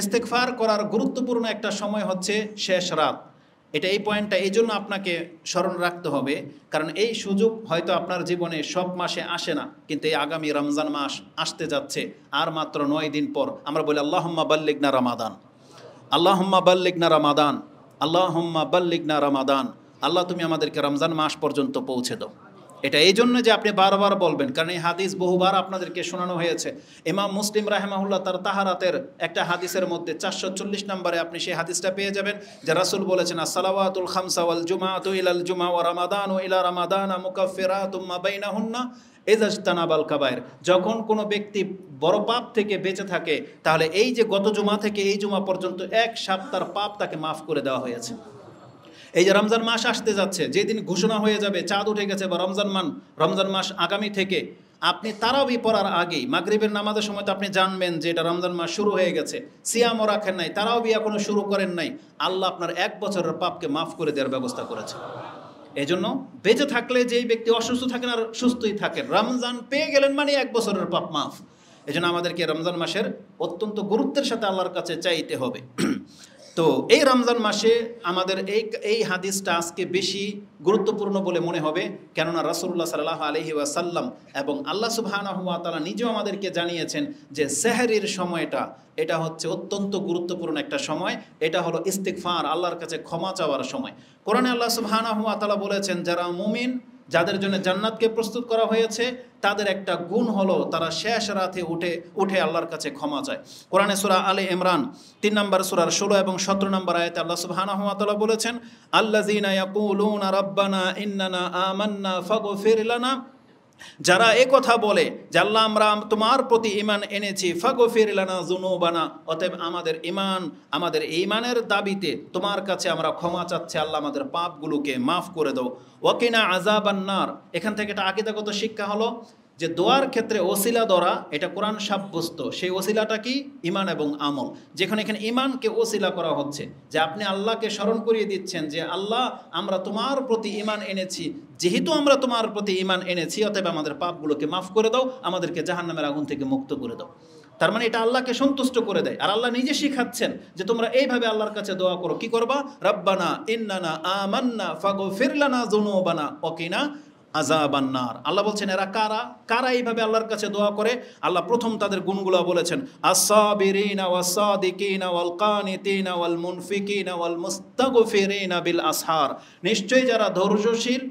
ইস্তেগফার করার গুরুত্বপূর্ণ একটা সময় হচ্ছে শেষ রাত। এটা এই পয়েন্টটা এই জন্য আপনাকে স্মরণ রাখতে হবে, কারণ এই সুযোগ হয়তো আপনার জীবনে সব মাসে আসে না, কিন্তু এই আগামী রমজান মাস আসতে যাচ্ছে আর মাত্র 9 দিন পর। আমরা বলি আল্লাহুম্মা বাল্লিগনা রমাদান, আল্লাহুম্মা বাল্লিগনা রমাদান, আল্লাহুম্মা বাল্লিগনা রমাদান। আল্লাহ তুমি আমাদেরকে রমজান মাস পর্যন্ত পৌঁছে দাও। এটা এই জন্য যে আপনি বারবার বলবেন, কারণ এই হাদিস বহুবার আপনাদেরকে শোনানো হয়েছে। ইমাম মুসলিম রাহিমাহুল্লাহ তার তাহারাতের একটা হাদিসের মধ্যে 440 নম্বরে আপনি সেই হাদিসটা পেয়ে যাবেন, যে রাসূল বলেছেন আসসালাওয়াতুল খামসা ওয়াল জুমআতু ইলাল জুমআ ওয়া রামাদানু ইলা রামাদানা মুকাফফিরাতুম মা বাইনাহুন্না ইযা ইজতানাবাল কাবায়ের। যখন কোনো ব্যক্তি বড় পাপ থেকে বেঁচে থাকে, তাহলে এই যে গত জুমা থেকে এই জুমা পর্যন্ত এক সপ্তাহের পাপ তাকে মাফ করে দেওয়া হয়েছে। এই যে রমজান মাস আসতে যাচ্ছে, যেদিন ঘোষণা হয়ে যাবে চাঁদ উঠে গেছে বা রমজান মাস আগামী থেকে, আপনি তারাবি পড়ার আগেই মাগরিবের নামাজের সময় তো আপনি জানবেন যে এটা রমজান মাস শুরু হয়ে গেছে, সিয়ামও রাখেন নাই, তারাবি এখনো শুরু করেন নাই, আল্লাহ আপনার 1 বছরের পাপকে মাফ করে দেওয়ার ব্যবস্থা করেছে। এই জন্য বেঁচে থাকলে যেই ব্যক্তি অসুস্থ থাকেন আর সুস্থই থাকেন, রমজান পেয়ে গেলেন মানে 1 বছরের পাপ মাফ। এই জন্য আমাদেরকে রমজান মাসের অত্যন্ত গুরুত্বের সাথে আল্লাহর কাছে চাইতে হবে। তো এই রমজান মাসে আমাদের এই হাদিসটা আজকে বেশি গুরুত্বপূর্ণ বলে মনে হবে, কেননা রাসূলুল্লাহ সাল্লাল্লাহু আলাইহি ওয়াসাল্লাম এবং আল্লাহ সুবহানাহু ওয়া তাআলা নিজেও আমাদেরকে জানিয়েছেন যে সেহরির সময়টা এটা হচ্ছে অত্যন্ত গুরুত্বপূর্ণ একটা সময়। এটা হলো ইস্তিগফার, আল্লাহর কাছে ক্ষমা চাওয়ার সময়। কোরআনে আল্লাহ সুবহানাহু ওয়া তাআলা বলেছেন, যারা মুমিন, যাদের জন্য জান্নাতকে প্রস্তুত করা হয়েছে, তাদের একটা গুণ হলো তারা শেষ রাতে উঠে আল্লাহর কাছে ক্ষমা চায়। কোরআনে সূরা আলে ইমরান 3 নম্বর সূরার 16 এবং 17 নম্বর আয়াতে আল্লাহ সুবহানাহু ওয়া তাআলা বলেছেন, আল্লাযীনা ইয়াকুলুনা রাব্বানা ইন্নানা আমান্না ফাগফির লানা, যারা এই কথা বলে যে আল্লাহ আমরা তোমার প্রতি ঈমান এনেছি, ফাগফির লানা যুনুবানা, অতএব আমাদের ঈমানের দাবিতে তোমার কাছে আমরা ক্ষমা চাচ্ছি, আল্লাহ আমাদের পাপগুলোকে মাফ করে দাও। ওয়াকিনা আযাবান নার, এখান থেকে একটা আকীদাগত শিক্ষা হলো যে দোয়ার ক্ষেত্রে ওসিলা ধরা এটা কোরআন সাব্যস্ত। সেই ওসিলাটা কি? ঈমান এবং আমল। যেখানে এখানে ঈমানকে ওসিলা করা হচ্ছে, যে আপনি আল্লাহকে স্মরণ করিয়ে দিচ্ছেন যে আল্লাহ আমরা তোমার প্রতি ঈমান এনেছি, যেহেতু আমরা তোমার প্রতি ঈমান এনেছি অতএব আমাদের পাপগুলোকে মাফ করে দাও, আমাদেরকে জাহান্নামের আগুন থেকে মুক্ত করে দাও। তার মানে এটা আল্লাহকে সন্তুষ্ট করে দেয়। আর আল্লাহ নিজে শিখাচ্ছেন যে তোমরা এইভাবে আল্লাহর কাছে দোয়া করো। কি করবা? রব্বানা ইন্নানা আমান্না ফাগফির লানা যুনুবানা ওয়াকিনা আযাবান নার। আল্লাহ বলছেন এরা কারা এইভাবে আল্লাহর কাছে দোয়া করে। আল্লাহ প্রথম তাদের গুণগুলো বলেছেন, আস-সাবিরিনা ওয়াস-সাদিকিনা ওয়াল কানিতিনা ওয়াল মুনফিকিনা ওয়াল মুস্তাগফিরিনা বিল আসহার। নিশ্চয়ই যারা ধৈর্যশীল,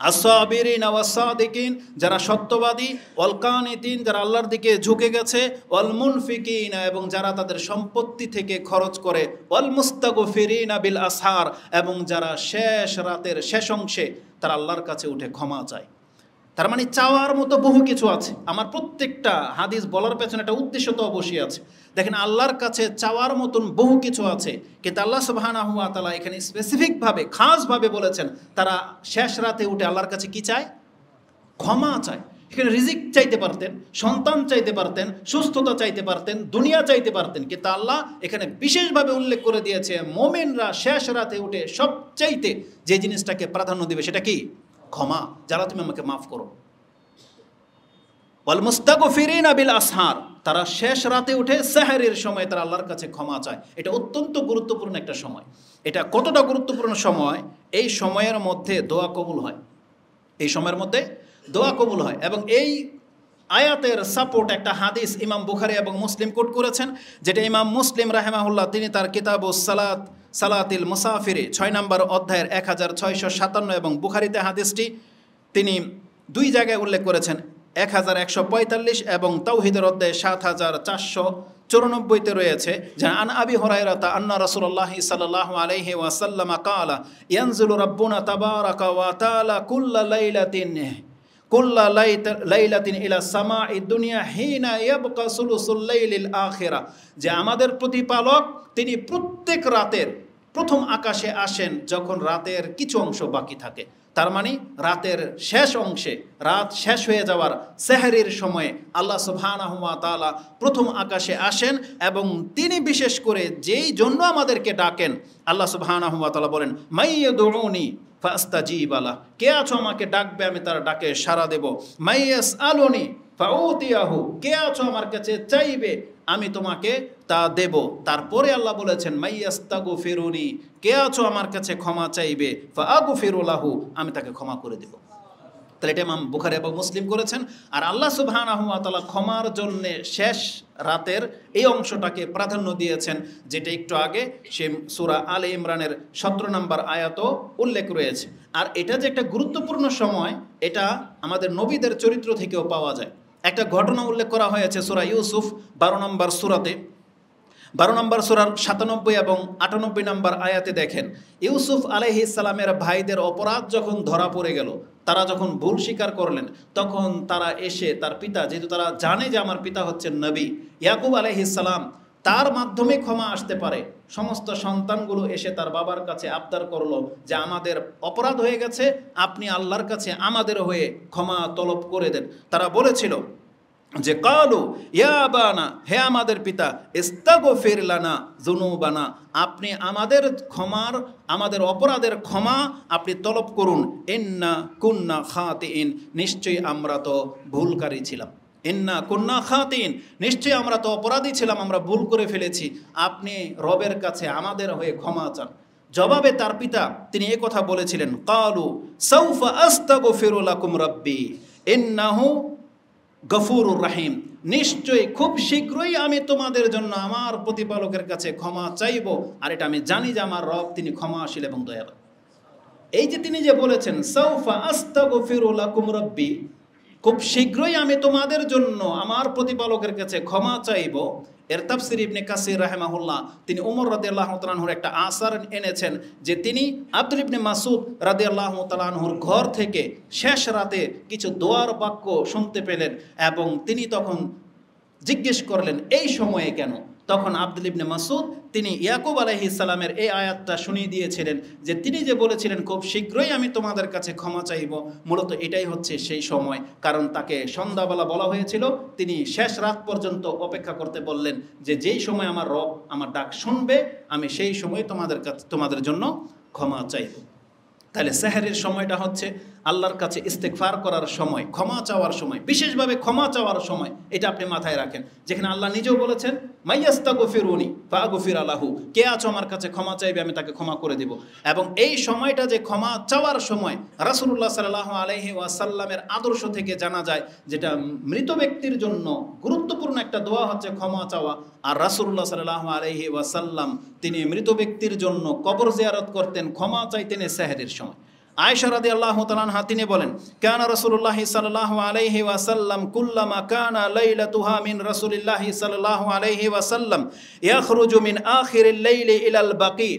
আস-সাবিরিন ওয়াস-সাদিকিন যারা সত্যবাদী, ওয়াল কানিতিন যারা আল্লাহর দিকে ঝুঁকে গেছে, ওয়াল মুনফিকিন এবং যারা তাদের সম্পত্তি থেকে খরচ করে, ওয়াল মুস্তাগফিরিনা বিল আসহার এবং যারা শেষ রাতের শেষ অংশে তারা আল্লাহর কাছে উঠে ক্ষমা চায়। তার মানে চাওয়ার মতো বহু কিছু আছে। আমার প্রত্যেকটা হাদিস বলার পেছনে একটা উদ্দেশ্য তো অবশ্যই আছে। দেখেন আল্লাহর কাছে চাওয়ার মতন বহু কিছু আছে, কিন্তু আল্লাহ সুবহানাহু ওয়া তাআলা এখানে স্পেসিফিকভাবে খাসভাবে বলেছেন তারা শেষ রাতে উঠে আল্লাহর কাছে কি চায়? ক্ষমা চায়। এখানে রিজিক চাইতে পারতেন, সন্তান চাইতে পারতেন, সুস্থতা চাইতে পারতেন, দুনিয়া চাইতে পারতেন, কিন্তু আল্লাহ এখানে বিশেষভাবে উল্লেখ করে দিয়েছে মুমিনরা শেষ রাতে উঠে সবচাইতে যে জিনিসটাকে প্রাধান্য দিবে সেটা কি? ক্ষমা। যারা তুমি আমাকে মাফ করো। ওয়াল মুস্তাগফিরিনা বিল আসহার, তারা শেষ রাতে উঠে সেহরির সময় তারা আল্লাহর কাছে ক্ষমা চায়। এটা অত্যন্ত গুরুত্বপূর্ণ একটা সময়। এটা কতটা গুরুত্বপূর্ণ সময়? এই সময়ের মধ্যে দোয়া কবুল হয়। এই সময়ের মধ্যে দোয়া কবুল হয়। এবং এই আয়াতের সাপোর্ট একটা হাদিস ইমাম বুখারী এবং মুসলিম কোট করেছেন, যেটা ইমাম মুসলিম রাহিমাহুল্লাহ তিনি তার কিতাবুস সালাতিল মুসাফিরে 6 নম্বর অধ্যায়ের 1657 এবং বুখারীতে হাদিসটি তিনি 2 জায়গায় উল্লেখ করেছেন, 1145 এবং তাওহীদের অধ্যায়ে 7494 রয়েছে, যে আন আবি হুরায়রাতা আন্না রাসূলুল্লাহ সাল্লাল্লাহু আলাইহি ওয়াসাল্লাম ক্বালা ইয়ানজিলু রাব্বুনা তাবারাকা ওয়া তাআলা কুল্লা লাইলাতিন ইলা সামাঈ দুনিয়া হিনা ইয়াবকা সুলুসুল লাইলিল আখিরা, যে আমাদের প্রতিপালক তিনি প্রত্যেক রাতের প্রথম আকাশে আসেন যখন রাতের কিছু অংশ বাকি থাকে। তার মানে রাতের শেষ অংশে, রাত শেষ হয়ে যাওয়ার সেহরির সময়ে আল্লাহ সুবহানাহু ওয়া তাআলা প্রথম আকাশে আসেন এবং তিনি বিশেষ করে যেই জন্য আমাদেরকে ডাকেন, আল্লাহ সুবহানাহু ওয়া তাআলা বলেন মাইয়াদউনি ফাস্তাজিব লাহ, কে আছো আমাকে ডাকবে আমি তার ডাকে সাড়া দেব। মাইয়াসআলুনি ফাউতিয়াহু, কে আছো আমার কাছে চাইবে আমি তোমাকে তা দেব। তারপরে আল্লাহ বলেছেন মাইয়াস্তাগফিরুনি, কে আছো আমার কাছে ক্ষমা চাইবে, ফাআগফিরু লাহু, আমি তাকে ক্ষমা করে দেব। তাহলে এটা ইমাম বুখারী এবং মুসলিম করেছেন। আর আল্লাহ সুবহানাহু ওয়া তাআলা ক্ষমার জন্য শেষ রাতের এই অংশটাকে প্রাধান্য দিয়েছেন, যেটা একটু আগে সে সূরা আলে ইমরানের 17 নম্বর আয়াতও উল্লেখ রয়েছে। আর এটা যে একটা গুরুত্বপূর্ণ সময়, এটা আমাদের নবীদের চরিত্র থেকেও পাওয়া যায়। একটা ঘটনা উল্লেখ করা হয়েছে সূরা ইউসুফ 12 নম্বর সূরাতে, 12 নম্বর সূরার 97 এবং 98 নম্বর আয়াতে দেখেন, ইউসুফ আলাইহিস সালামের ভাইদের অপরাধ যখন ধরা পড়ে গেল, তারা যখন ভুল স্বীকার করলেন, তখন তারা এসে তার পিতা, যেহেতু তারা জানে যে আমার পিতা হচ্ছেন নবী ইয়াকুব আলাইহিস সালাম, তার মাধ্যমে ক্ষমা আসতে পারে, সমস্ত সন্তানগুলো এসে তার বাবার কাছে আবদার করলো যে আমাদের অপরাধ হয়ে গেছে, আপনি আল্লাহর কাছে আমাদের হয়ে ক্ষমা তলব করে দেন। তারা বলেছিল যে কালু ইয়া আবানা, হে আমাদের পিতা, ইস্তাগফির লানা যুনুবানা, আপনি আমাদের ক্ষমার, আমাদের অপরাধের ক্ষমা আপনি তলব করুন। ইন্না কুন্না খাতিইন, নিশ্চয়ই আমরা তো ভুলকারী ছিলাম। ইন্না কুন্না খাতিইন, নিশ্চয়ই আমরা তো অপরাধী ছিলাম, আমরা ভুল করে ফেলেছি, আপনি রবের কাছে আমাদের হয়ে ক্ষমা চান। জবাবে তার পিতা তিনি এই কথা বলেছিলেন, কালু সাউফা আস্তাগফিরু লাকুম রাব্বি ইন্নাহু গফুরুর রাহিম, নিশ্চয়ই খুব শীঘ্রই আমি তোমাদের জন্য আমার প্রতিপালকের কাছে ক্ষমা চাইব, আর এটা আমি জানি যে আমার রব তিনি ক্ষমাশীল এবং দয়ালু। এই যে তিনি যে বলেছেন সাউফা আস্তাগফিরু লাকুম রাব্বি, খুব শীঘ্রই আমি তোমাদের জন্য আমার প্রতিপালকের কাছে ক্ষমা চাইব, এর তাফসির ইবনে কাসির রাহিমাহুল্লাহ তিনি ওমর রাদিয়াল্লাহু তাআলা আনহুর একটা আসার এনেছেন, যে তিনি আব্দুল ইবনে মাসউদ রাদিয়াল্লাহু তাআলা আনহুর ঘর থেকে শেষ রাতে কিছু দোয়ার বাক্য শুনতে পেলেন, এবং তিনি তখন জিজ্ঞেস করলেন এই সময়ে কেন। তখন আব্দুল ইবনে মাসউদ তিনি ইয়াকুব আলাইহিস সালামের এই আয়াতটা শুনিয়ে দিয়েছিলেন, যে তিনি যে বলেছিলেন খুব শীঘ্রই আমি তোমাদের কাছে ক্ষমা চাইব, মূলত এটাই হচ্ছে সেই সময়। কারণ তাকে সন্ধ্যাবেলা বলা হয়েছিল, তিনি শেষ রাত পর্যন্ত অপেক্ষা করতে বললেন, যে যেই সময় আমার রব আমার ডাক শুনবে আমি সেই সময় তোমাদের জন্য ক্ষমা চাইব। তাহলে সেহরের সময়টা হচ্ছে আল্লাহর কাছে ইস্তেগফার করার সময়, ক্ষমা চাওয়ার সময়, বিশেষভাবে ক্ষমা চাওয়ার সময়। এটা আপনি মাথায় রাখেন, যেখানে আল্লাহ নিজেও বলেছেন মাইয়াস্তাগফিরুনি ফাআগফির লাহু, কে আছো আমার কাছে ক্ষমা চাইবে আমি তাকে ক্ষমা করে দেব। এবং এই সময়টা যে ক্ষমা চাওয়ার সময়, রাসূলুল্লাহ সাল্লাল্লাহু আলাইহি ওয়াসাল্লামের আদর্শ থেকে জানা যায়, যেটা মৃত ব্যক্তির জন্য গুরুত্বপূর্ণ একটা দোয়া হচ্ছে ক্ষমা চাওয়া। আর রাসূলুল্লাহ সাল্লাল্লাহু আলাইহি ওয়াসাল্লাম তিনি মৃত ব্যক্তির জন্য কবর জিয়ারত করতেন, ক্ষমা চাইতেন সেহরের সময়। আয়েশা রাদিয়াল্লাহু তাআলা আনহা তিনি বলেন, কানা রাসূলুল্লাহ সাল্লাল্লাহু আলাইহি ওয়াসাল্লাম কুল্লামা কানা লাইলাতুহা মিন রাসূলিল্লাহ সাল্লাল্লাহু আলাইহি ওয়াসাল্লাম ইয়াখরুজু মিন আখিরিল লাইলি ইলাল বাকি,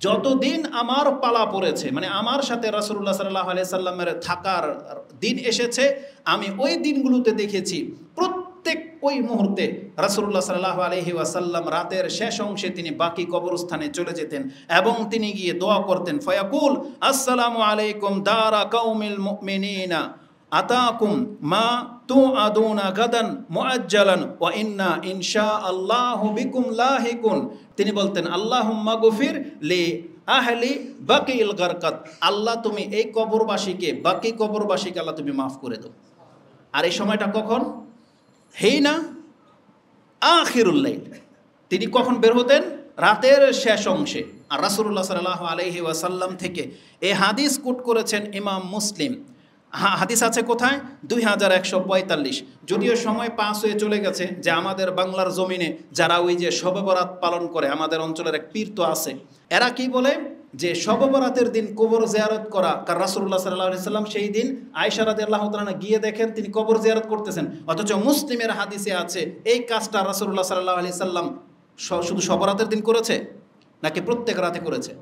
যতদিন আমার পালা পড়েছে, মানে আমার সাথে রাসূলুল্লাহ সাল্লাল্লাহু আলাইহি সাল্লামের থাকার দিন এসেছে, আমি ওই দিনগুলোতে দেখেছি প্রত্যেক ওই মুহূর্তে রাসূলুল্লাহ সাল্লাল্লাহু আলাইহি ওয়াসাল্লাম রাতের শেষ অংশে তিনি বাকি কবরস্থানে চলে যেতেন এবং তিনি গিয়ে দোয়া করতেন, ফায়াকুল আসসালামু আলাইকুম দারা কাউমিল মুমিনিনা আতাকুম মা তুআদুনা গাদান মুআজ্জালান ওয়া ইন্না ইনশাআল্লাহু বিকুম লাহিকুন। তিনি বলতেন আল্লাহুম্মা গফির লি আহলি বাকিল গারকাত, আল্লাহ তুমি এই কবরবাসীকে, বাকি কবরবাসীকে আল্লাহ তুমি মাফ করে দাও। আর এই সময়টা কখন? হেইনা আখিরুল লাইল, তিনি কখন বের হতেন? রাতের শেষ অংশে। আর রাসূলুল্লাহ সাল্লাল্লাহু আলাইহি ওয়াসাল্লাম থেকে এই হাদিস কোট করেছেন ইমাম মুসলিম। হাদিস আছে কোথায়? 2145। যদিও সময় পাস হয়ে চলে গেছে, যে আমাদের বাংলার জমিনে যারা ওই যে শবে বরাত পালন করে, আমাদের অঞ্চলের এক পীর তো আছে, এরা কি বলে যে শবে বরাতের দিন কবর জিয়ারত করা, কারণ রাসূলুল্লাহ সাল্লাল্লাহু আলাইহি সাল্লাম সেই দিন আয়েশা রাদিয়াল্লাহু তাআলা গিয়ে দেখেন তিনি কবর জিয়ারত করতেছেন, অথচ মুসলিমের হাদিসে আছে এই কাজটা রাসূলুল্লাহ সাল্লাল্লাহু আলাইহি সাল্লাম শুধু শবে বরাতের দিন করেছে নাকি প্রত্যেক রাতে করেছে?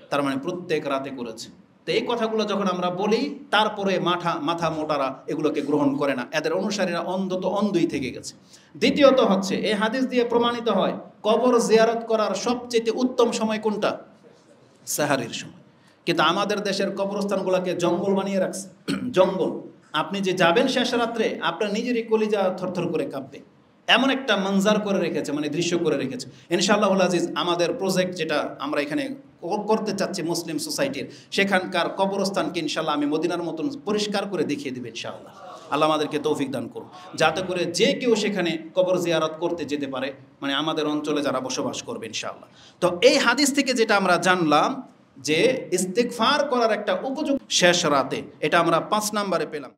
তার মানে প্রত্যেক রাতে করেছে। তো এই কথাগুলো যখন আমরা বলি, তারপরে মাথা মোটারা এগুলোকে গ্রহণ করে না, এদের অনুসারীরা অন্ধই থেকে গেছে। দ্বিতীয়ত হচ্ছে এই হাদিস দিয়ে প্রমাণিত হয় কবর জিয়ারত করার সবচেয়ে উত্তম সময় কোনটা? সাহারির সময়। কিন্তু আমাদের দেশের কবরস্থানগুলোকে জঙ্গল বানিয়ে রাখছে। জঙ্গল, আপনি যে যাবেন শেষ রাত্রে আপনার নিজেরই কলিজা থরথর করে কাঁপবে, এমন একটা মঞ্জার করে রেখেছে, মানে দৃশ্য করে রেখেছে। ইনশাআল্লাহুল আজিজ আমাদের প্রজেক্ট যেটা আমরা এখানে করতে চাচ্ছি মুসলিম সোসাইটির, সেখানকার কবরস্থানকে ইনশাআল্লাহ আমি মদিনার মতন পরিষ্কার করে দেখিয়ে দেব ইনশাআল্লাহ। আল্লাহ আমাদেরকে তৌফিক দান করুন, যাতে করে যে কেউ সেখানে কবর জিয়ারত করতে যেতে পারে, মানে আমাদের অঞ্চলে যারা বসবাস করবে ইনশাআল্লাহ। তো এই হাদিস থেকে যেটা আমরা জানলাম যে ইস্তিগফার করার একটা উপযুক্ত শেষ রাতে, এটা আমরা 5 নম্বরে পেলাম।